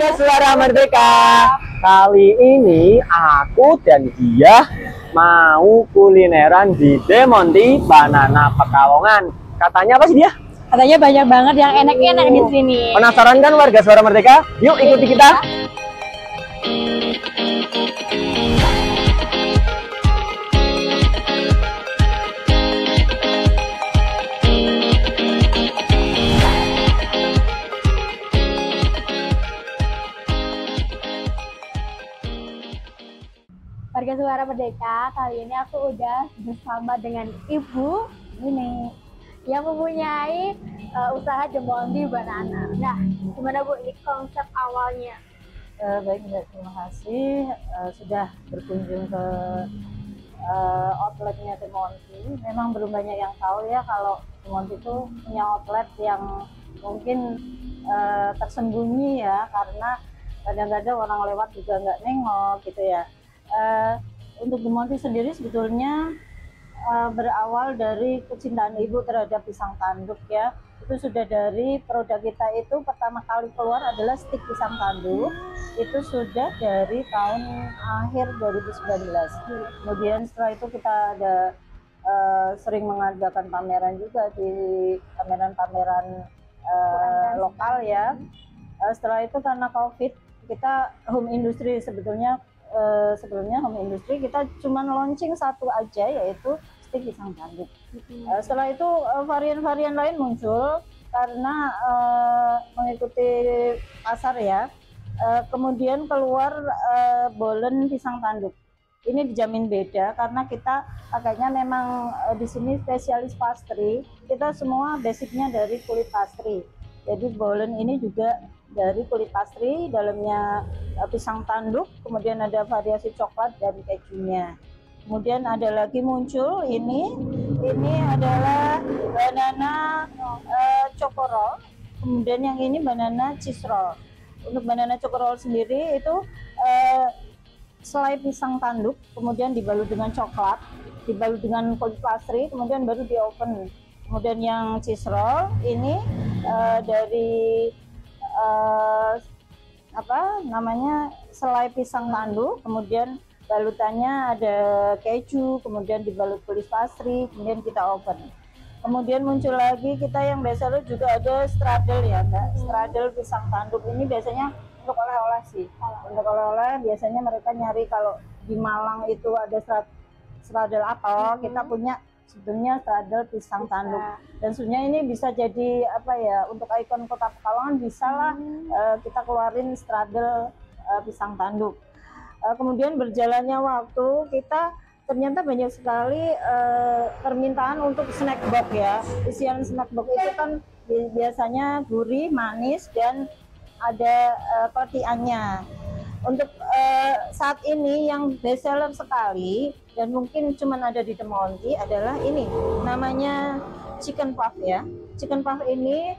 Warga Suara Merdeka. Kali ini aku dan dia mau kulineran di Demonti Banana Pekalongan. Katanya apa sih dia? Katanya banyak banget yang enak-enak di sini. Penasaran kan warga Suara Merdeka? Yuk ikuti kita. Warga Suara Merdeka, kali ini aku udah bersama dengan Ibu ini yang mempunyai usaha Demonti Banana. Nah, gimana Bu ini konsep awalnya? Baik, terima kasih sudah berkunjung ke outletnya Demonti. Memang belum banyak yang tahu ya kalau Demonti itu punya outlet yang mungkin tersembunyi ya, karena kadang-kadang orang lewat juga nggak nengok gitu ya. Untuk Demonti sendiri sebetulnya berawal dari kecintaan ibu terhadap pisang tanduk ya. Itu sudah dari produk kita itu pertama kali keluar adalah stik pisang tanduk. Itu sudah dari tahun akhir 2019. Kemudian setelah itu kita ada sering mengadakan pameran juga di pameran-pameran lokal ya. Setelah itu karena COVID kita home industry sebetulnya home industry kita cuma launching satu aja, yaitu stik pisang tanduk. Setelah itu varian-varian lain muncul karena mengikuti pasar ya. Kemudian keluar bolen pisang tanduk. Ini dijamin beda karena kita pakainya memang di sini spesialis pastry. Kita semua basicnya dari kulit pastry. Jadi bolen ini juga dari kulit pastry, dalamnya pisang tanduk, kemudian ada variasi coklat dan kejunya. Kemudian ada lagi muncul ini adalah banana choco roll, kemudian yang ini banana cheese roll. Untuk banana choco roll sendiri itu selai pisang tanduk, kemudian dibalut dengan coklat, dibalut dengan kulit pastry, kemudian baru di oven. Kemudian yang cheese roll ini dari selai pisang tanduk, kemudian balutannya ada keju, kemudian dibalut kulit pastry, kemudian kita oven. Kemudian muncul lagi kita yang biasa juga ada strudel ya Mbak. Strudel pisang tanduk ini biasanya untuk oleh-oleh sih. Untuk oleh-oleh biasanya mereka nyari kalau di Malang itu ada strudel apel, kita punya sebetulnya strudel pisang tanduk. Dan sebenarnya ini bisa jadi apa ya, untuk ikon kota Pekalongan bisa lah kita keluarin strudel pisang tanduk. Kemudian berjalannya waktu kita ternyata banyak sekali permintaan untuk snack box ya. Isian snack box itu kan biasanya gurih, manis, dan ada tortillanya. Untuk saat ini yang best seller sekali dan mungkin cuma ada di Demonti adalah ini, namanya chicken puff ya. Chicken puff ini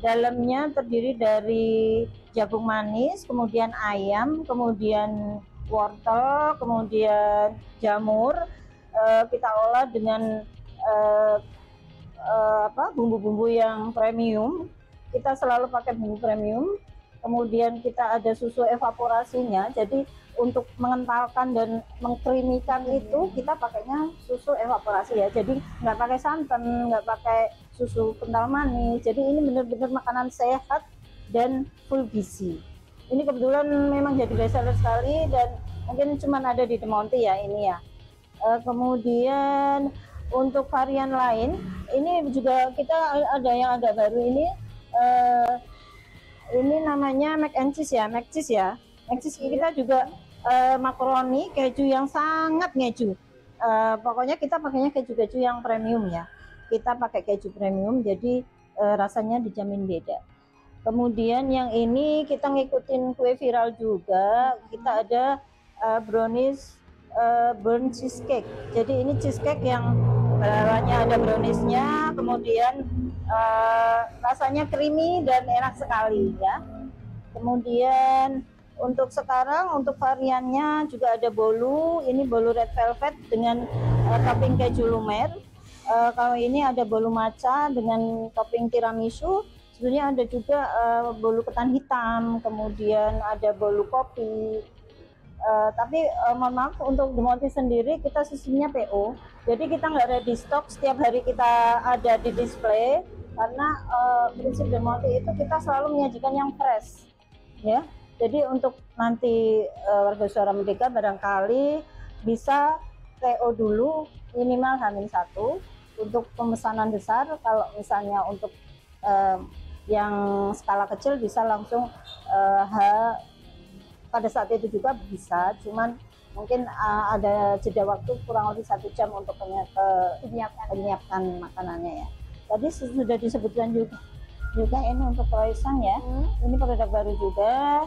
dalamnya terdiri dari jagung manis, kemudian ayam, kemudian wortel, kemudian jamur. Kita olah dengan bumbu-bumbu yang premium. Kita selalu pakai bumbu premium. Kemudian kita ada susu evaporasinya, jadi untuk mengentalkan dan mengkrimikan itu kita pakainya susu evaporasi ya, jadi nggak pakai santan, nggak pakai susu kental manis. Jadi ini benar-benar makanan sehat dan full gizi. Ini kebetulan memang jadi best seller sekali dan mungkin cuma ada di Demonti ya ini ya. Kemudian untuk varian lain ini juga kita ada yang agak baru ini namanya mac and cheese ya, mac cheese ya. Mac cheese kita juga makaroni keju yang sangat ngeju. Pokoknya kita pakainya keju-keju yang premium ya. Kita pakai keju premium, jadi rasanya dijamin beda. Kemudian yang ini kita ngikutin kue viral juga. Kita ada brownies burnt cheesecake. Jadi ini cheesecake yang bawahnya ada browniesnya, kemudian rasanya creamy dan enak sekali ya. Kemudian untuk sekarang untuk variannya juga ada bolu. Ini bolu red velvet dengan topping keju lumer. Kalau ini ada bolu matcha dengan topping tiramisu. Sebetulnya ada juga bolu ketan hitam, kemudian ada bolu kopi. Tapi mohon maaf, untuk The Monty sendiri kita sistemnya PO, jadi kita nggak ready stock setiap hari kita ada di display, karena prinsip The Monty itu kita selalu menyajikan yang fresh ya. Jadi untuk nanti warga Suara Merdeka barangkali bisa PO dulu minimal H-1 untuk pemesanan besar. Kalau misalnya untuk yang skala kecil bisa langsung pada saat itu juga bisa, cuman mungkin ada jeda waktu kurang lebih 1 jam untuk menyiapkan makanannya ya. Tadi sudah disebutkan juga ini untuk croissant ya. Ini produk baru juga.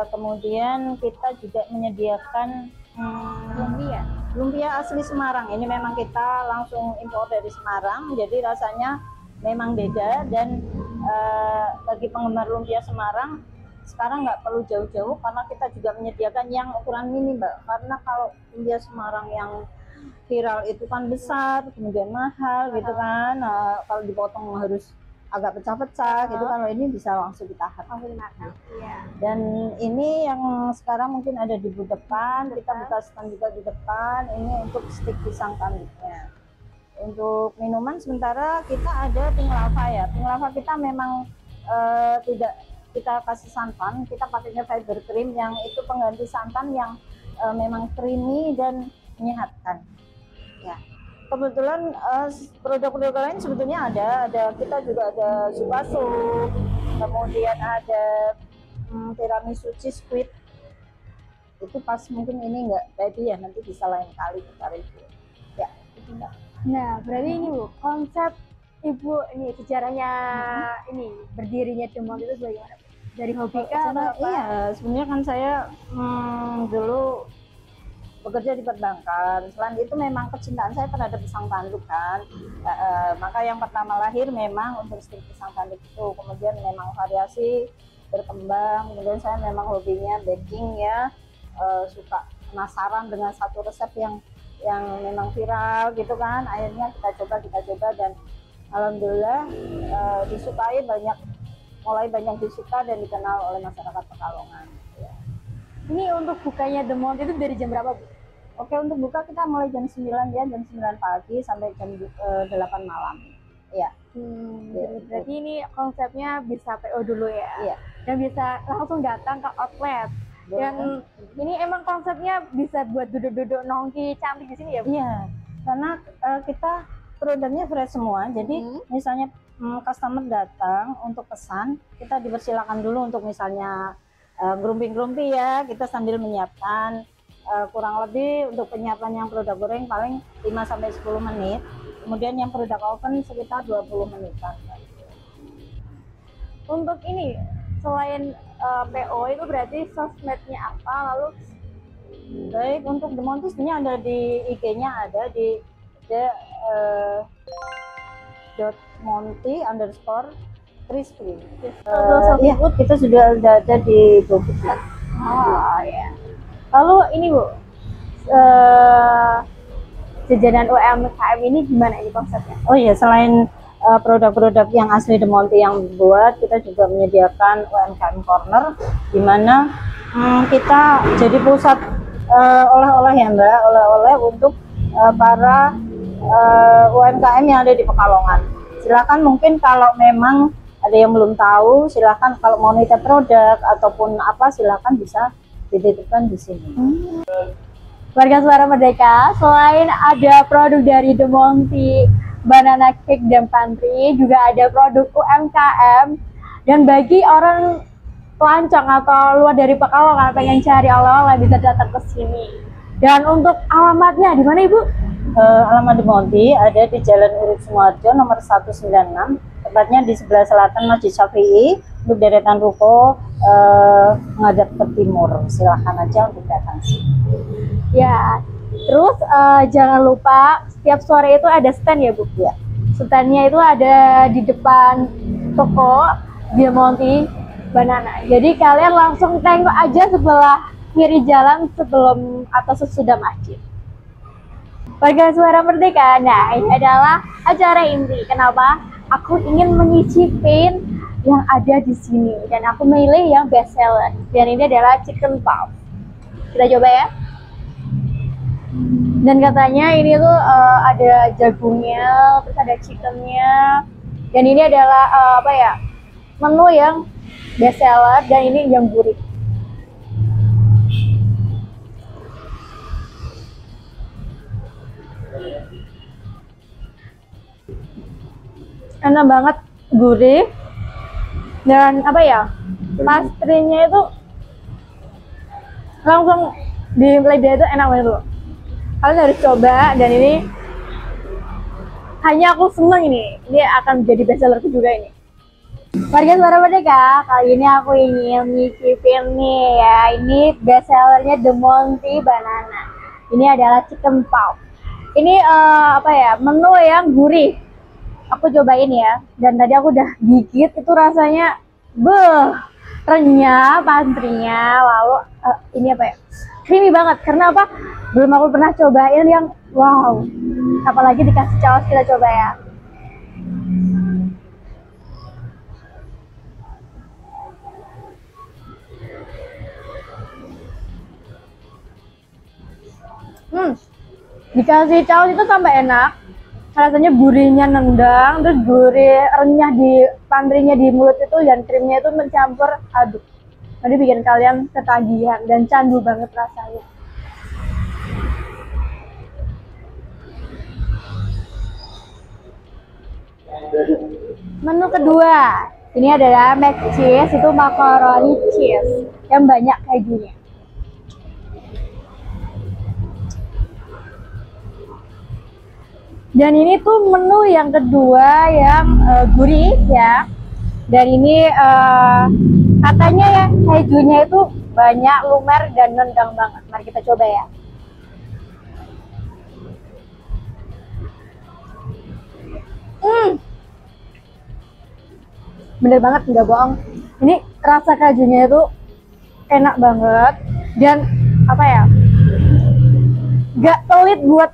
Kemudian kita juga menyediakan lumpia asli Semarang. Ini memang kita langsung impor dari Semarang, jadi rasanya memang beda. Dan bagi penggemar lumpia Semarang sekarang nggak perlu jauh-jauh, karena kita juga menyediakan yang ukuran mini, Mbak. Karena kalau lumpia Semarang yang viral itu kan besar, kemudian mahal gitu kan. Kalau dipotong harus agak pecah-pecah gitu. Kalau ini bisa langsung ditahan. Dan ini yang sekarang mungkin ada di depan, kita buka stand juga di depan. Ini untuk stik pisang tanduknya. Untuk minuman sementara kita ada pink lava ya. Pink lava kita memang tidak kita kasih santan, kita pakainya fiber cream yang itu pengganti santan yang memang creamy dan menyehatkan ya. Kebetulan produk-produk lain sebetulnya ada kita juga ada supasu, kemudian ada tiramisu cheese squid. Itu pas mungkin ini nggak ready ya, nanti bisa lain kali kita review ya. Nah, berarti ini Bu, konsep Ibu ini sejarahnya ini berdirinya The Monty itu bagaimana? Dari hobi kah atau apa? Iya, sebenarnya kan saya dulu bekerja di perbankan. Selain itu memang kecintaan saya terhadap pisang tanduk kan. Maka yang pertama lahir memang untuk stik pisang tanduk itu. Kemudian memang variasi berkembang. Kemudian saya memang hobinya baking ya. Suka penasaran dengan satu resep yang memang viral gitu kan. Akhirnya kita coba dan alhamdulillah disukai, mulai banyak disuka dan dikenal oleh masyarakat Pekalongan ya. Ini untuk bukanya The Monty itu dari jam berapa, Bu? Oke, untuk buka kita mulai jam 9 ya, jam 9 pagi sampai jam 8 malam ya. Berarti ini konsepnya bisa PO dulu ya? Iya. Dan bisa langsung datang ke outlet. Dan ini emang konsepnya bisa buat duduk-duduk nongki cantik di sini ya, Bu? Iya, karena kita produknya fresh semua. Jadi misalnya customer datang untuk pesan, kita dipersilakan dulu untuk misalnya grumping-grumping ya, kita sambil menyiapkan kurang lebih untuk penyiapan yang produk goreng paling 5-10 menit. Kemudian yang produk oven sekitar 20 menitan. Untuk ini selain PO itu berarti sosmednya apa? Lalu baik, untuk The Monty sebenarnya ada di IG-nya, ada di .monty_crispy. Iya, kita sudah ada di GoFood ya. ya. Lalu ini Bu, jajanan UMKM ini gimana ini konsepnya? Oh iya, selain produk-produk yang asli The Monty yang buat, kita juga menyediakan UMKM Corner, di mana kita jadi pusat oleh-oleh ya Mbak, oleh-oleh untuk para UMKM yang ada di Pekalongan. Silakan, mungkin kalau memang ada yang belum tahu, silakan kalau mau nitip produk ataupun apa, silakan bisa dititipkan di sini. Warga Suara Merdeka, selain ada produk dari The Monty, Banana Cake dan Pantry, juga ada produk UMKM. Dan bagi orang pelancong atau luar dari Pekalongan pengen cari oleh-oleh bisa datang ke sini. Dan untuk alamatnya di mana Ibu? Alamat The Monty ada di Jalan Urip Sumoharjo nomor 196, tepatnya di sebelah selatan Masjid Syafi'i. Untuk deretan ruko menghadap ke timur, silahkan aja untuk datang sini. Ya, terus jangan lupa setiap sore itu ada stand ya Bu? Ya. Standnya itu ada di depan toko The Monty Banana. Jadi kalian langsung tengok aja sebelah kiri jalan sebelum atau sesudah masjid. Warga Suara Merdeka, nah ini adalah acara inti. Kenapa? Aku ingin menyicipin yang ada di sini, dan aku milih yang best seller. Dan ini adalah chicken puff. Kita coba ya. Dan katanya ini tuh ada jagungnya, terus ada chickennya. Dan ini adalah apa ya, menu yang best seller, dan ini yang gurih. Enak banget, gurih, dan apa ya, pastrinya itu langsung di lidah itu enak banget tuh. Kalian harus coba, dan ini hanya aku seneng ini akan menjadi best sellerku juga ini. Warga Suara Merdeka, kali ini aku ingin nyicipin nih ya, ini best sellernya The Monty Banana. Ini adalah chicken puff. Ini apa ya, menu yang gurih. Aku cobain ya, dan tadi aku udah gigit, itu rasanya renyah pastrinya, lalu ini apa ya, creamy banget. Karena apa, belum aku pernah cobain yang wow, apalagi dikasih saus. Kita coba ya. Dikasih saus itu tambah enak. Rasanya gurihnya nendang, terus gurih renyah di pastrinya di mulut itu, dan krimnya itu mencampur aduk. Nanti bikin kalian ketagihan dan candu banget rasanya. Menu kedua, ini adalah mac cheese, itu macaroni cheese yang banyak kejunya. Dan ini tuh menu yang kedua yang gurih ya. Dan ini katanya ya, kejunya itu banyak, lumer, dan nendang banget. Mari kita coba ya. Bener banget, nggak bohong. Ini rasa kejunya itu enak banget, dan apa ya, nggak pelit buat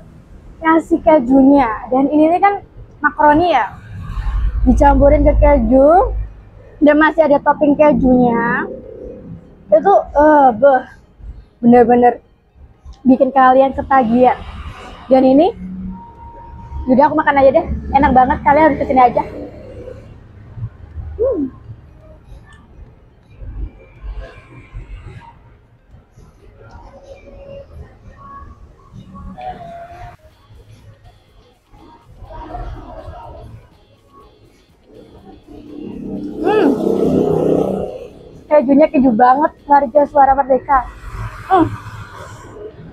ngasih kejunya. Dan ini kan makaroni ya, dicampurin ke keju, dan masih ada topping kejunya. Itu bener-bener bikin kalian ketagihan. Dan ini udah, aku makan aja deh, enak banget. Kalian harus kesini aja. Kejunya keju banget, Warga Suara Merdeka.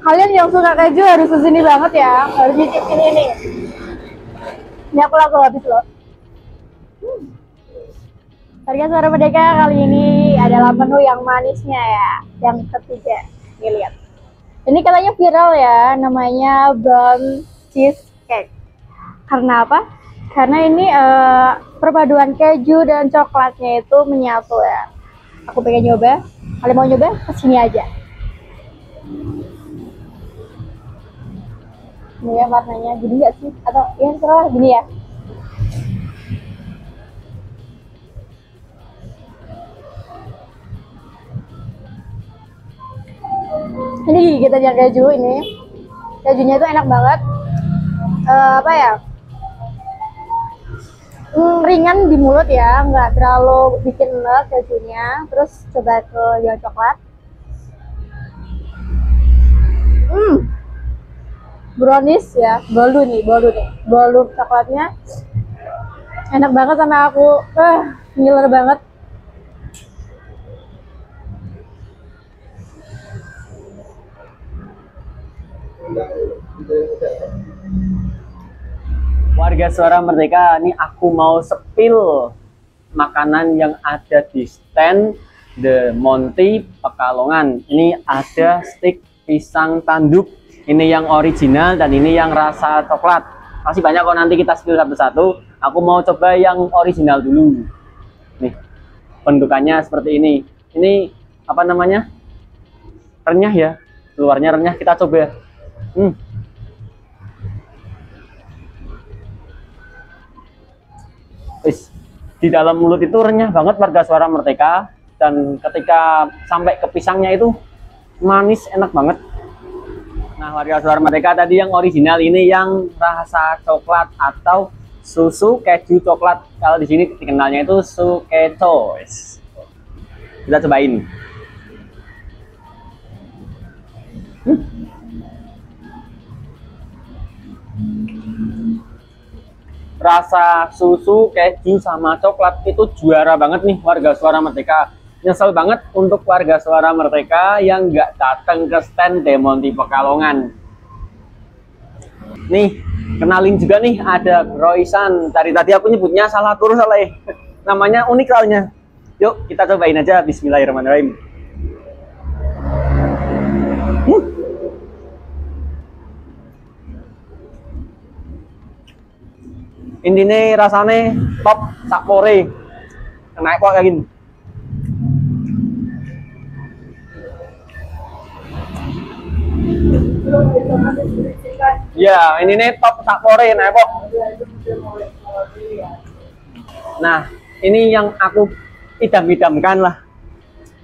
Kalian yang suka keju harus kesini banget ya, harus nyicipin ini. Ini aku langsung habis loh. Warga Suara Merdeka, kali ini adalah menu yang manisnya ya, yang ketiga. Nih lihat. Ini katanya viral ya, namanya brown cheesecake. Karena apa? Karena ini perpaduan keju dan coklatnya itu menyatu ya. Aku pengen nyoba. Kalian mau nyoba? Kesini aja. Ini ya warnanya, gini nggak sih? Atau ya terserah, gini ya. Ini gigit aja keju ini. Kejunya itu enak banget. Apa ya? Ringan di mulut ya, nggak terlalu bikin enak kejunya. Terus coba ke yang coklat. Brownies ya, bolu nih, bolu coklatnya enak banget sama aku. Ngiler banget. Warga Suara Merdeka, ini aku mau sepil makanan yang ada di stand The Monty Pekalongan. Ini ada stik pisang tanduk, ini yang original, dan ini yang rasa coklat. Masih banyak kok, nanti kita spill satu-satu. Aku mau coba yang original dulu. Nih, bentukannya seperti ini. Ini apa namanya? Renyah ya, luarnya renyah. Kita coba. Wis, Di dalam mulut itu renyah banget warga Suara Merdeka, dan ketika sampai ke pisangnya itu manis, enak banget. Nah, warga Suara Merdeka tadi yang original ini yang rasa coklat atau susu keju coklat. Kalau di sini dikenalnya itu sukeco. Kita cobain. Rasa susu keju sama coklat itu juara banget nih warga Suara Merdeka. Nyesel banget untuk warga Suara Merdeka yang nggak datang ke stand De Monti Pekalongan. Nih, kenalin juga nih, ada Groisan. Tadi aku nyebutnya salah terus salah ya. Namanya unik soalnya. Yuk kita cobain aja. Bismillahirrahmanirrahim. Intinya rasanya top sakpore. Naik kok kayak gini. Ya, ini nih top sakpore naik kok. Nah, ini yang aku idam-idamkan lah.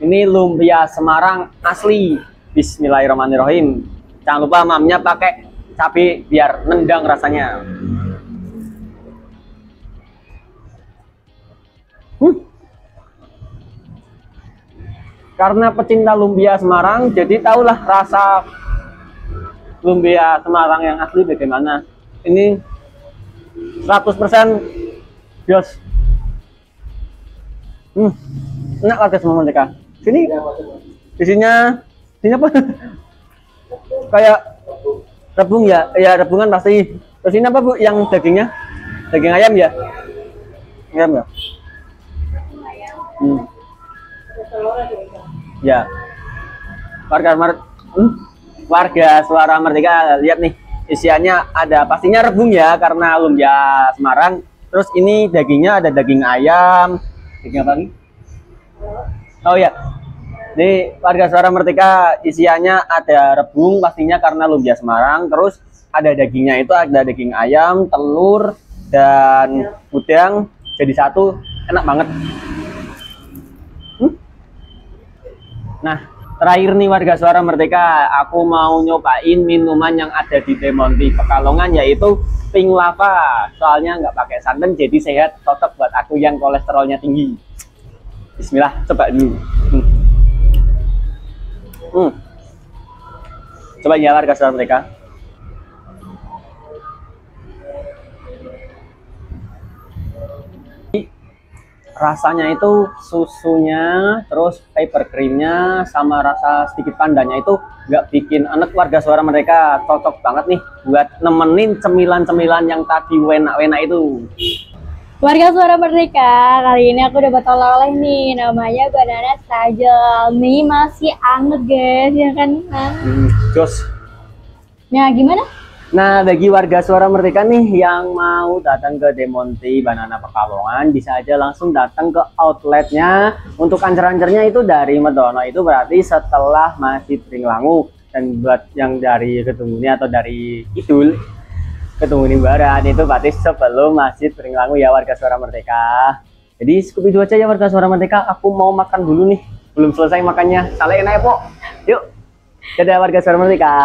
Ini lumpia Semarang asli. Bismillahirrahmanirrahim. Jangan lupa mamnya pakai cabai biar nendang rasanya. Karena pecinta lumpia Semarang, jadi tahulah rasa lumpia Semarang yang asli bagaimana. Ini 100% jos. Enak warga semua mereka. Sini, isinya apa? Kayak rebung ya, ya rebungan pasti. Terus ini apa Bu? Yang dagingnya? Daging ayam ya? Ayam ya? Ya, warga Suara Merdeka, lihat nih isiannya ada pastinya rebung ya karena lumpia Semarang. Terus ini dagingnya ada daging ayam, daging apa lagi? Oh ya, di warga Suara Merdeka isiannya ada rebung pastinya karena lumpia Semarang. Terus ada dagingnya itu ada daging ayam, telur dan udang jadi satu, enak banget. Nah, terakhir nih warga Suara Merdeka, aku mau nyobain minuman yang ada di De Monti Pekalongan, yaitu pink lava. Soalnya nggak pakai santan, jadi sehat, cocok buat aku yang kolesterolnya tinggi. Bismillah, coba dulu. Coba ya warga Suara Merdeka. Rasanya itu susunya, terus paper creamnya, sama rasa sedikit pandannya itu nggak bikin enek. Warga Suara Merdeka cocok banget nih buat nemenin cemilan-cemilan yang tadi enak-enak itu. Warga Suara Merdeka, kali ini aku dapat oleh-oleh nih, namanya banana strudel. Nih masih anget guys, ya kan? Jos. Nah gimana? Nah, bagi warga Suara Merdeka nih yang mau datang ke De Monti Banana Pekalongan, bisa aja langsung datang ke outletnya. Untuk ancer-ancernya itu dari Medono, itu berarti setelah Masjid Pringlangu. Dan buat yang dari Ketunguni atau dari Kidul, Ketunguni Barat, itu berarti sebelum Masjid Pringlangu ya warga Suara Merdeka. Jadi cukup itu aja ya warga Suara Merdeka. Aku mau makan dulu nih, belum selesai makannya. Salah enak ya, Pok. Yuk, dadah warga Suara Merdeka.